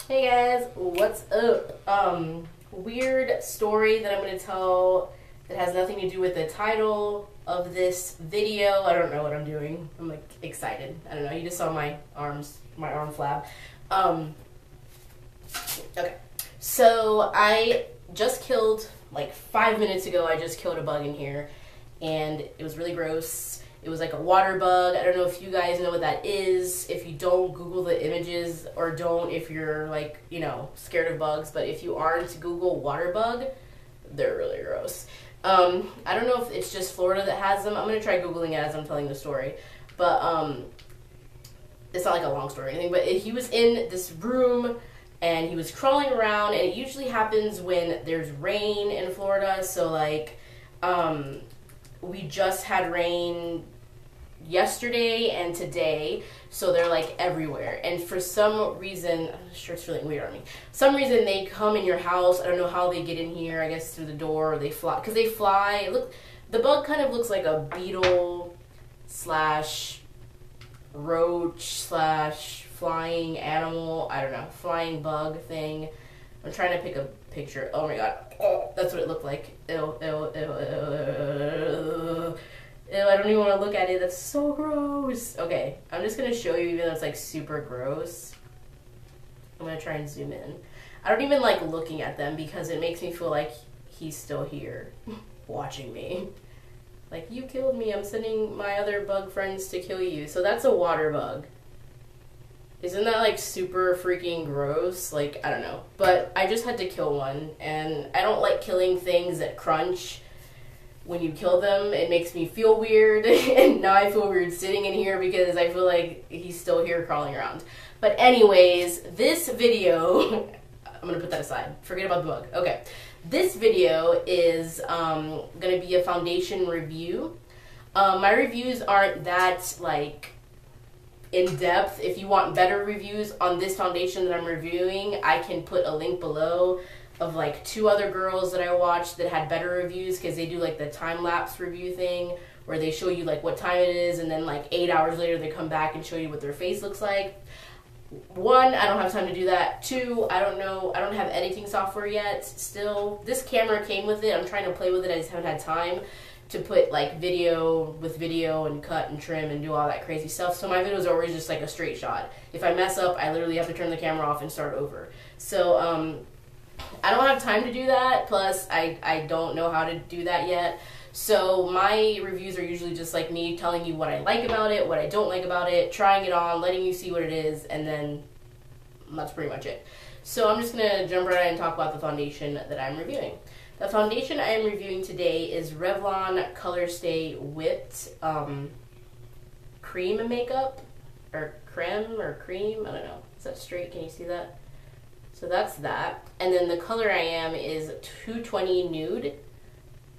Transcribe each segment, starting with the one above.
Hey guys, what's up? Weird story that I'm going to tell that has nothing to do with the title of this video. I don't know what I'm doing. I'm like excited. I don't know. You just saw my arm flab. Okay. So I just killed, like 5 minutes ago, I just killed a bug in here and it was really gross. It was like a water bug. I don't know if you guys know what that is. If you don't, Google the images, or don't if you're like, you know, scared of bugs. But if you aren't, Google water bug. They're really gross. I don't know if it's just Florida that has them. I'm going to try Googling it as I'm telling the story. But it's not like a long story or anything. But he was in this room and he was crawling around. And it usually happens when there's rain in Florida. So like, we just had rain yesterday and today, so they're like everywhere. And for some reason, I'm sure it's really weird on me. Some reason they come in your house. I don't know how they get in here. I guess through the door, or they fly. Because they fly. Look, the bug kind of looks like a beetle slash roach slash flying animal. I don't know, flying bug thing. I'm trying to pick a picture. Oh my god. Oh, that's what it looked like. Ew, ew, ew, ew, ew. Ew, I don't even want to look at it. That's so gross. Okay, I'm just going to show you even though it's like super gross. I'm going to try and zoom in. I don't even like looking at them because it makes me feel like he's still here watching me. Like, you killed me. I'm sending my other bug friends to kill you. So that's a water bug. Isn't that like super freaking gross? Like, I don't know. But I just had to kill one, and I don't like killing things that crunch when you kill them. It makes me feel weird, and now I feel weird sitting in here because I feel like he's still here crawling around. But anyways, this video, I'm gonna put that aside. Forget about the bug. Okay. This video is gonna be a foundation review. My reviews aren't that like in depth. If you want better reviews on this foundation that I'm reviewing, I can put a link below of like 2 other girls that I watched that had better reviews, because they do like the time-lapse review thing where they show you like what time it is, and then like 8 hours later they come back and show you what their face looks like. 1, I don't have time to do that. 2, I don't know, I don't have editing software yet still. This camera came with it. I'm trying to play with it. I just haven't had time to put like video with video and cut and trim and do all that crazy stuff. So my videos are always just like a straight shot. If I mess up, I literally have to turn the camera off and start over. So I don't have time to do that. Plus I don't know how to do that yet. So my reviews are usually just like me telling you what I like about it, what I don't like about it, trying it on, letting you see what it is, and then that's pretty much it. So I'm just gonna jump right in and talk about the foundation that I'm reviewing. The foundation I am reviewing today is Revlon Colorstay Whipped Cream Makeup, or Creme, or Cream, I don't know. Is that straight? Can you see that? So that's that. And then the color I am is 220 Nude.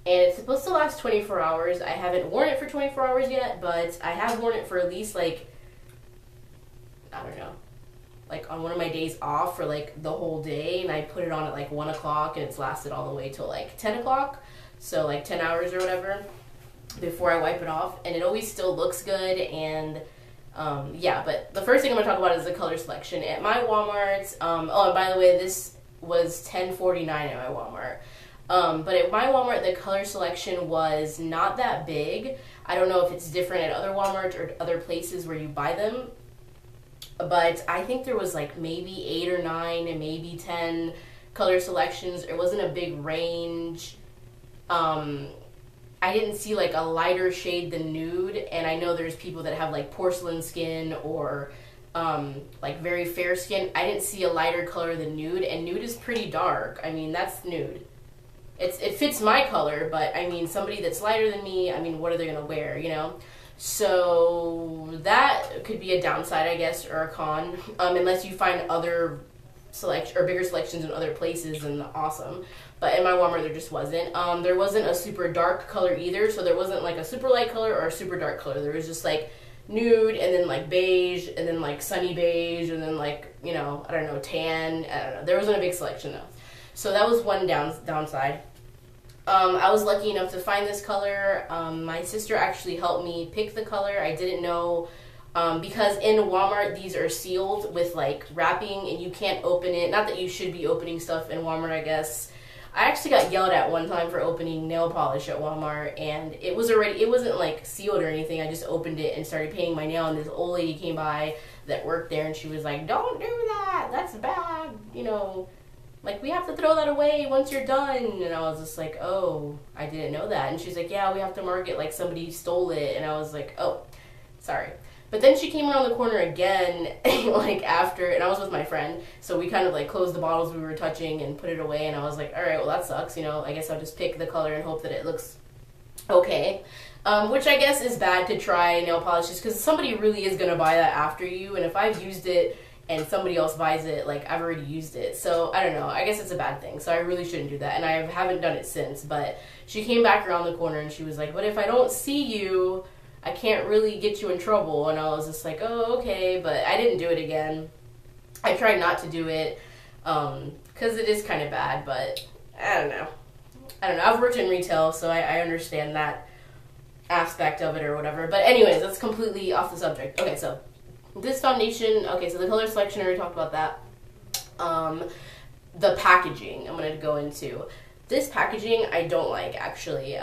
And it's supposed to last 24 hours. I haven't worn it for 24 hours yet, but I have worn it for at least like, I don't know, like on one of my days off for like the whole day, and I put it on at like 1 o'clock, and it's lasted all the way till like 10 o'clock, so like 10 hours or whatever before I wipe it off, and it always still looks good. And yeah, but the first thing I'm going to talk about is the color selection. At my Walmart, oh, and by the way, this was $10.49 at my Walmart. But at my Walmart, the color selection was not that big. I don't know if it's different at other Walmarts or other places where you buy them, but I think there was like maybe 8 or 9 and maybe 10 color selections. It wasn't a big range. I didn't see like a lighter shade than nude, and I know there's people that have like porcelain skin or like very fair skin. I didn't see a lighter color than nude, and nude is pretty dark. I mean, that's nude. It fits my color, but I mean, somebody that's lighter than me, I mean, what are they gonna wear, you know? So that could be a downside, I guess, or a con, unless you find other bigger selections in other places, and awesome. But in my Walmart, there just wasn't. There wasn't a super dark color either, so there wasn't like a super light color or a super dark color. There was just like nude, and then like beige, and then like sunny beige, and then like, you know, I don't know, tan. I don't know. There wasn't a big selection though. So that was one downside. I was lucky enough to find this color. My sister actually helped me pick the color. I didn't know Because in Walmart these are sealed with like wrapping and you can't open it. Not that you should be opening stuff in Walmart, I guess. I actually got yelled at one time for opening nail polish at Walmart, and it wasn't like sealed or anything. I just opened it and started painting my nail, and this old lady came by that worked there, and she was like, "Don't do that, that's bad, you know, like we have to throw that away once you're done." And I was just like, "Oh, I didn't know that." And she's like, "Yeah, we have to mark it like somebody stole it." And I was like, "Oh, sorry." But then she came around the corner again, like after, and I was with my friend, so we kind of like closed the bottles we were touching and put it away, and I was like, all right, well that sucks, you know, I guess I'll just pick the color and hope that it looks okay. Which I guess is bad to try nail polishes, because somebody really is going to buy that after you, and if I've used it and somebody else buys it, like I've already used it, so I don't know, I guess it's a bad thing, so I really shouldn't do that, and I haven't done it since. But she came back around the corner and she was like, "But if I don't see you, I can't really get you in trouble." And I was just like, "Oh, okay," but I didn't do it again. I tried not to do it, because it is kind of bad, but I don't know. I've worked in retail, so I understand that aspect of it or whatever. But anyways, that's completely off the subject. Okay, so this foundation, okay, so the color selection, I already talked about that. The packaging, I'm going to go into. This packaging, I don't like, actually.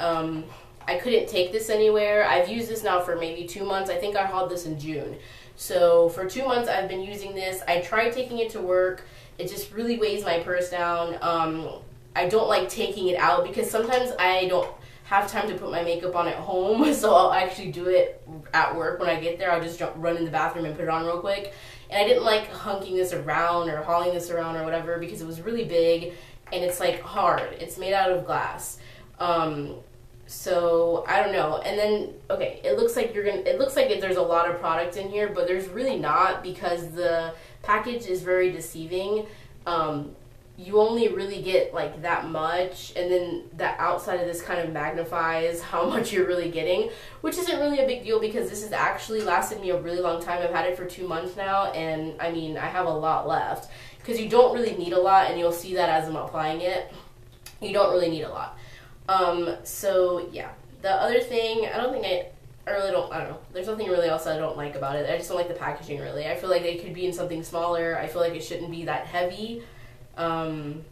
I couldn't take this anywhere. I've used this now for maybe 2 months. I think I hauled this in June. So for 2 months I've been using this. I tried taking it to work. It just really weighs my purse down. I don't like taking it out because sometimes I don't have time to put my makeup on at home. So I'll actually do it at work when I get there. I'll just run in the bathroom and put it on real quick. And I didn't like hunking this around or hauling this around or whatever because it was really big and it's like hard. It's made out of glass. So I don't know. And then, okay, it looks like there's a lot of product in here, but there's really not, because the package is very deceiving. You only really get like that much, and then the outside of this kind of magnifies how much you're really getting, which isn't really a big deal because this has actually lasted me a really long time. I've had it for 2 months now, and I mean, I have a lot left, because you don't really need a lot, and you'll see that as I'm applying it. You don't really need a lot. So yeah, the other thing, I don't know, there's nothing really else I don't like about it. I just don't like the packaging, really. I feel like it could be in something smaller. I feel like it shouldn't be that heavy. And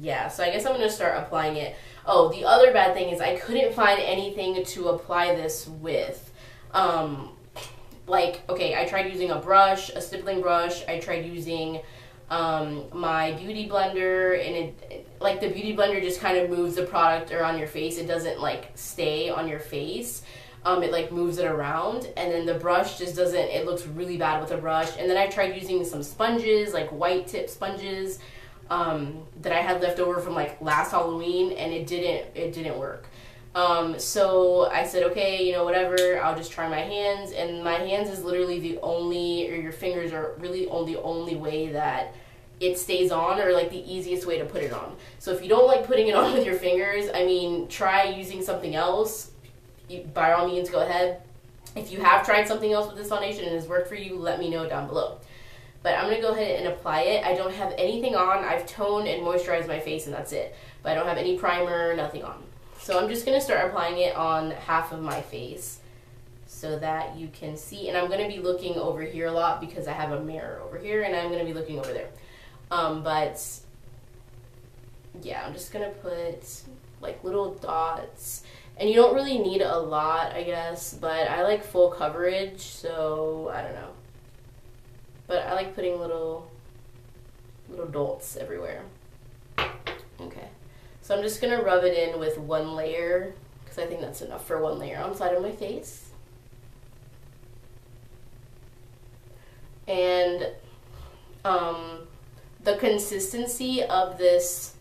yeah, so I guess I'm going to start applying it. Oh, the other bad thing is I couldn't find anything to apply this with. Like, okay, I tried using a brush, a stippling brush. I tried using my beauty blender, and it like the beauty blender just kind of moves the product around your face. It doesn't like stay on your face. It like moves it around, and then the brush just doesn't, it looks really bad with a brush. And then I tried using some sponges, like white tip sponges, that I had left over from like last Halloween, and it didn't work. So I said, okay, you know, whatever, I'll just try my hands. And my hands is literally the only, or your fingers are really the only way that it stays on, or like the easiest way to put it on. So if you don't like putting it on with your fingers, I mean, try using something else. By all means, go ahead. If you have tried something else with this foundation and it's worked for you, let me know down below. But I'm going to go ahead and apply it. I don't have anything on. I've toned and moisturized my face, and that's it. But I don't have any primer, nothing on. So I'm just going to start applying it on half of my face so that you can see. And I'm going to be looking over here a lot because I have a mirror over here, and I'm going to be looking over there. But yeah, I'm just going to put like little dots. And you don't really need a lot, I guess, but I like full coverage, so I don't know. But I like putting little dots everywhere. Okay. So I'm just going to rub it in with one layer, because I think that's enough for one layer on the side of my face. And the consistency of this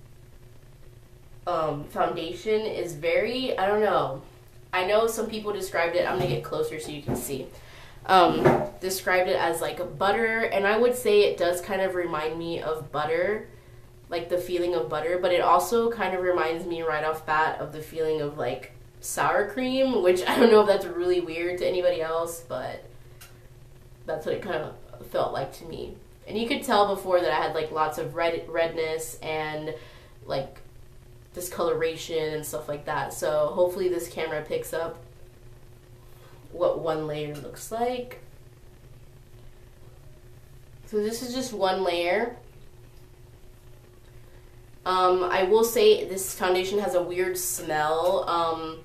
foundation is very, I don't know. I know some people described it, I'm going to get closer so you can see. Described it as like butter, and I would say it does kind of remind me of butter, like the feeling of butter, but it also kind of reminds me right off bat of the feeling of like sour cream, which I don't know if that's really weird to anybody else, but that's what it kind of felt like to me. And you could tell before that I had like lots of redness and like discoloration and stuff like that, so hopefully this camera picks up what one layer looks like. So this is just one layer. I will say this foundation has a weird smell.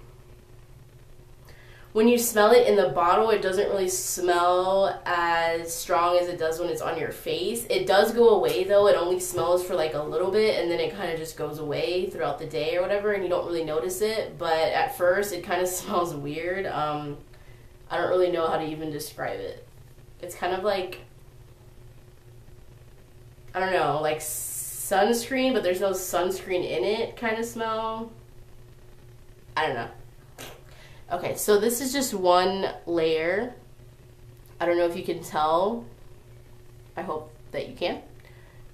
When you smell it in the bottle, it doesn't really smell as strong as it does when it's on your face. It does go away though. It only smells for like a little bit, and then it kind of just goes away throughout the day or whatever, and you don't really notice it. But at first, it kind of smells weird. I don't really know how to even describe it. It's kind of like, I don't know, like sunscreen, but there's no sunscreen in it kind of smell. I don't know. Okay, so this is just one layer. I don't know if you can tell. I hope that you can.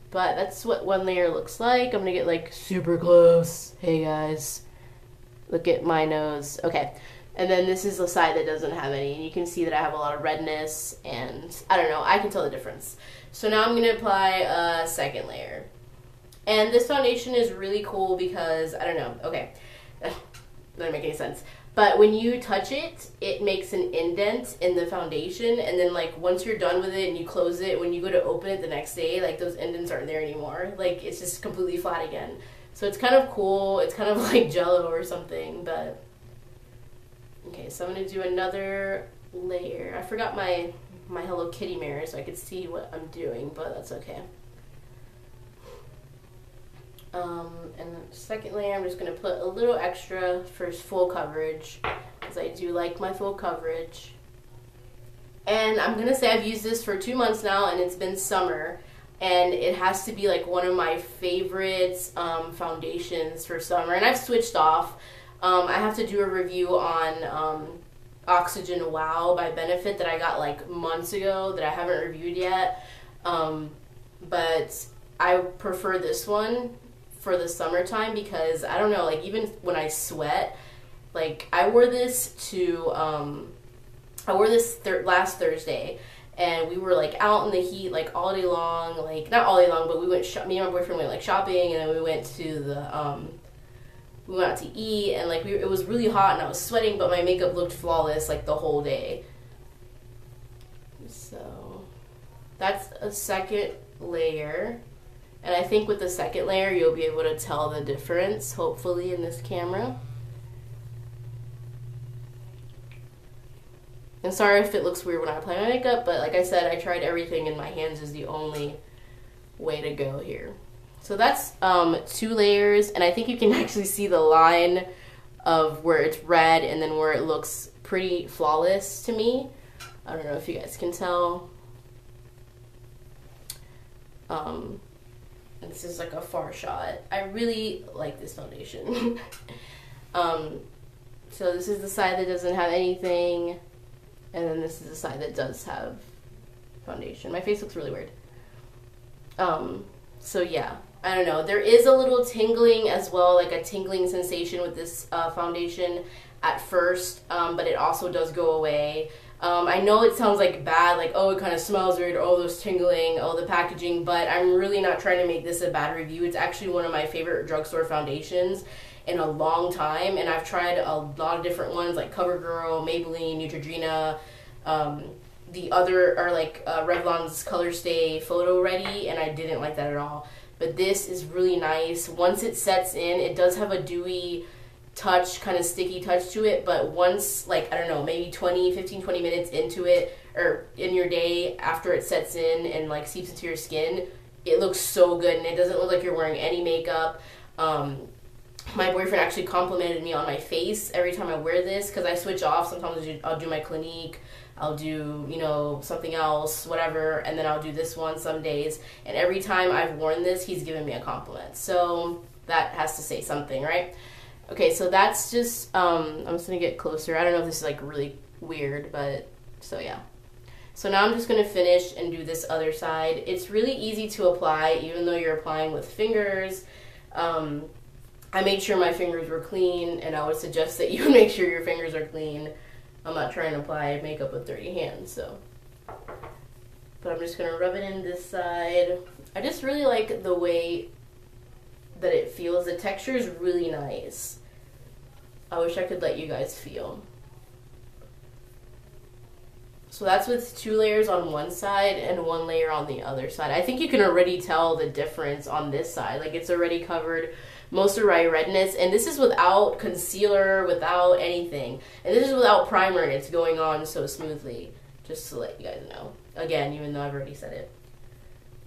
But that's what one layer looks like. I'm gonna get like super close. Hey guys, look at my nose. Okay, and then this is the side that doesn't have any. And you can see that I have a lot of redness, and I don't know, I can tell the difference. So now I'm gonna apply a second layer. And this foundation is really cool because, I don't know, okay, doesn't make any sense. But when you touch it, it makes an indent in the foundation, and then like once you're done with it and you close it, when you go to open it the next day, like those indents aren't there anymore. Like it's just completely flat again. So it's kind of cool. It's kind of like Jello or something, but okay, so I'm gonna do another layer. I forgot my Hello Kitty mirror so I could see what I'm doing, but that's okay. And the second layer, I'm just going to put a little extra for full coverage, because I do like my full coverage. And I'm going to say I've used this for 2 months now, and it's been summer, and it has to be like one of my favorite foundations for summer. And I've switched off. I have to do a review on Oxygen Wow by Benefit that I got like months ago that I haven't reviewed yet. But I prefer this one for the summertime because, I don't know, like even when I sweat, like I wore this to, last Thursday, and we were like out in the heat like all day long, like not all day long, but we went, me and my boyfriend went like shopping, and then we went to the, we went out to eat, and like it was really hot and I was sweating, but my makeup looked flawless like the whole day. So that's a second layer. And I think with the second layer, you'll be able to tell the difference, hopefully, in this camera. And sorry if it looks weird when I apply my makeup, but like I said, I tried everything, and my hands is the only way to go here. So that's 2 layers, and I think you can actually see the line of where it's red and then where it looks pretty flawless to me. I don't know if you guys can tell. And this is like a far shot. I really like this foundation. So this is the side that doesn't have anything, and then this is the side that does have foundation. My face looks really weird. So yeah, I don't know. There is a little tingling as well, like a tingling sensation with this foundation at first, but it also does go away. I know it sounds like bad, like, oh, it kind of smells weird, oh, there's tingling, oh, the packaging, but I'm really not trying to make this a bad review. It's actually one of my favorite drugstore foundations in a long time, and I've tried a lot of different ones, like CoverGirl, Maybelline, Neutrogena, the other are like Revlon's Colorstay Photo Ready, and I didn't like that at all. But this is really nice. Once it sets in, it does have a dewy touch, kind of sticky touch to it, but once, like, I don't know, maybe 15, 20 minutes into it, or in your day after it sets in and like seeps into your skin, it looks so good, and it doesn't look like you're wearing any makeup. My boyfriend actually complimented me on my face every time I wear this, because I switch off. Sometimes I'll do my Clinique, I'll do, you know, something else, whatever, and then I'll do this one some days, and every time I've worn this, he's given me a compliment. So that has to say something, right? Okay, so that's just, I'm just going to get closer. I don't know if this is like really weird, but so yeah. So now I'm just going to finish and do this other side. It's really easy to apply, even though you're applying with fingers. I made sure my fingers were clean, and I would suggest that you make sure your fingers are clean. I'm not trying to apply makeup with dirty hands, so. But I'm just going to rub it in this side. I just really like the way that it feels. The texture is really nice. I wish I could let you guys feel. So that's with 2 layers on one side and 1 layer on the other side. I think you can already tell the difference on this side. Like, it's already covered most of my redness. And this is without concealer, without anything. And this is without primer, and it's going on so smoothly. Just to let you guys know. Again, even though I've already said it.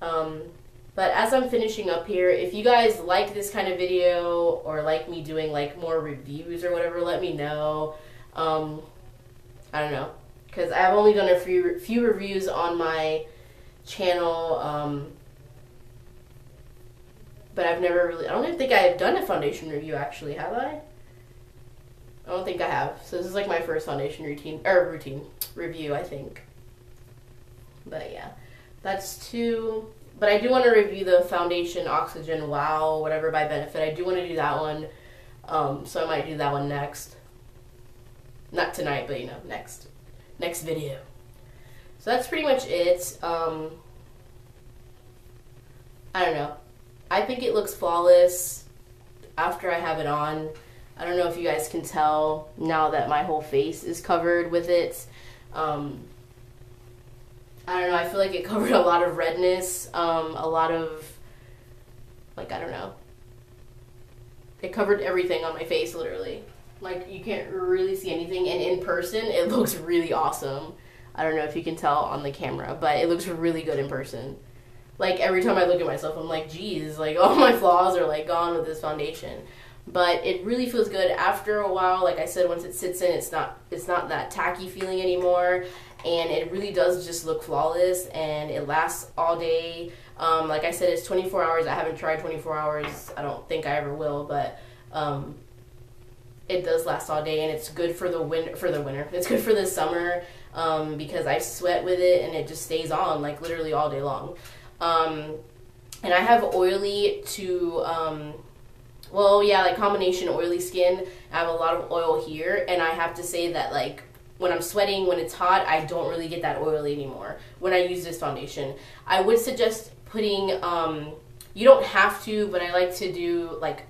But as I'm finishing up here, if you guys like this kind of video or like me doing like more reviews or whatever, let me know. I don't know, because I've only done a few reviews on my channel, but I've never really, I don't even think I've done a foundation review actually, have I? I don't think I have. So this is like my first foundation review, I think. But yeah, that's 2. But I do want to review the Foundation Oxygen Wow, whatever by Benefit. I do want to do that one. So I might do that one next. Not tonight, but you know, next video. So that's pretty much it. I don't know. I think it looks flawless after I have it on. I don't know if you guys can tell now that my whole face is covered with it. I don't know, I feel like it covered a lot of redness, a lot of, like, I don't know. It covered everything on my face, literally. Like, you can't really see anything, and in person, it looks really awesome. I don't know if you can tell on the camera, but it looks really good in person. Like, every time I look at myself, I'm like, geez, like, all my flaws are, like, gone with this foundation. But it really feels good after a while. Like I said, once it sits in, it's not that tacky feeling anymore. And it really does just look flawless, and it lasts all day. Like I said, it's 24 hours. I haven't tried 24 hours. I don't think I ever will, but it does last all day, and it's good for the winter. It's good for the summer because I sweat with it, and it just stays on like literally all day long. And I have oily to well, yeah, like combination oily skin. I have a lot of oil here, and I have to say that, like, when I'm sweating, when it's hot, I don't really get that oily anymore when I use this foundation. I would suggest putting, you don't have to, but I like to do, like,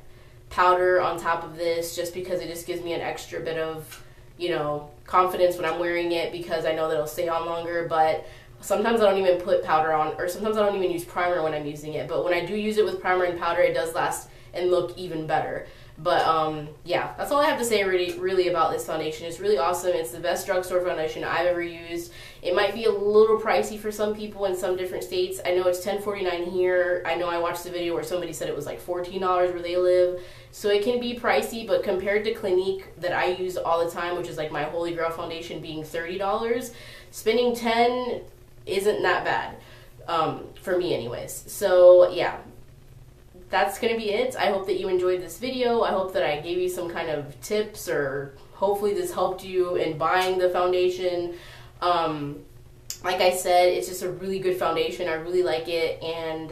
powder on top of this just because it just gives me an extra bit of, you know, confidence when I'm wearing it, because I know that it'll stay on longer. But sometimes I don't even put powder on, or sometimes I don't even use primer when I'm using it. But when I do use it with primer and powder, it does last and look even better. But yeah, that's all I have to say really about this foundation. It's really awesome. It's the best drugstore foundation I've ever used. It might be a little pricey for some people in some different states. I know it's $10.49 here. I know I watched the video where somebody said it was like $14 where they live. So it can be pricey, but compared to Clinique that I use all the time, which is like my Holy Grail foundation being $30, spending $10 isn't that bad, for me anyways. So yeah, that's going to be it. I hope that you enjoyed this video. I hope that I gave you some kind of tips, or hopefully this helped you in buying the foundation. Like I said, it's just a really good foundation. I really like it, and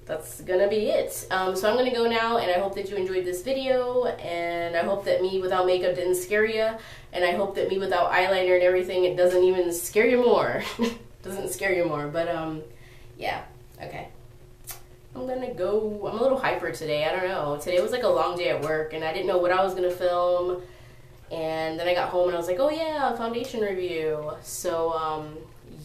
that's going to be it. So I'm going to go now, and I hope that you enjoyed this video, and I hope that me without makeup didn't scare you, and I hope that me without eyeliner and everything, it doesn't even scare you more. Doesn't scare you more, but yeah, okay. I'm gonna go. I'm a little hyper today. I don't know. Today was like a long day at work, and I didn't know what I was gonna film. And then I got home and I was like, oh yeah, foundation review. So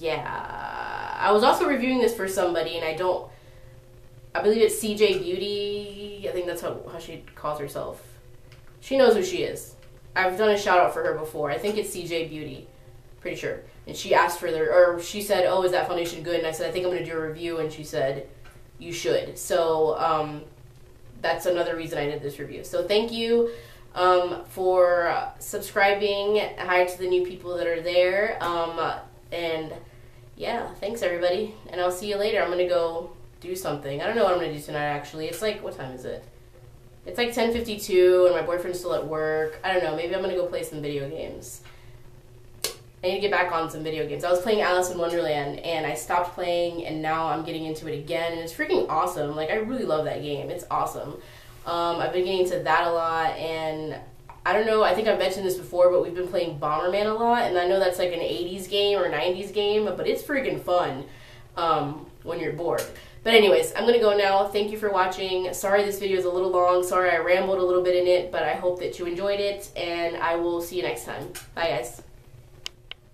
yeah. I was also reviewing this for somebody, and I believe it's CJ Beauty. I think that's how she calls herself. She knows who she is. I've done a shout out for her before. I think it's CJ Beauty. Pretty sure. And she asked for she said, oh, is that foundation good? And I said, I think I'm gonna do a review, and she said, you should. So that's another reason I did this review. So thank you for subscribing. Hi to the new people that are there. And yeah, thanks everybody. And I'll see you later. I'm going to go do something. I don't know what I'm going to do tonight actually. It's like, what time is it? It's like 10:52 and my boyfriend's still at work. I don't know. Maybe I'm going to go play some video games. I need to get back on some video games. I was playing Alice in Wonderland, and I stopped playing, and now I'm getting into it again, and it's freaking awesome. Like, I really love that game. It's awesome. I've been getting into that a lot, and I don't know, I think I've mentioned this before, but we've been playing Bomberman a lot, and I know that's like an 80s game or 90s game, but it's freaking fun when you're bored. But anyways, I'm going to go now. Thank you for watching. Sorry this video is a little long. Sorry I rambled a little bit in it, but I hope that you enjoyed it, and I will see you next time. Bye, guys.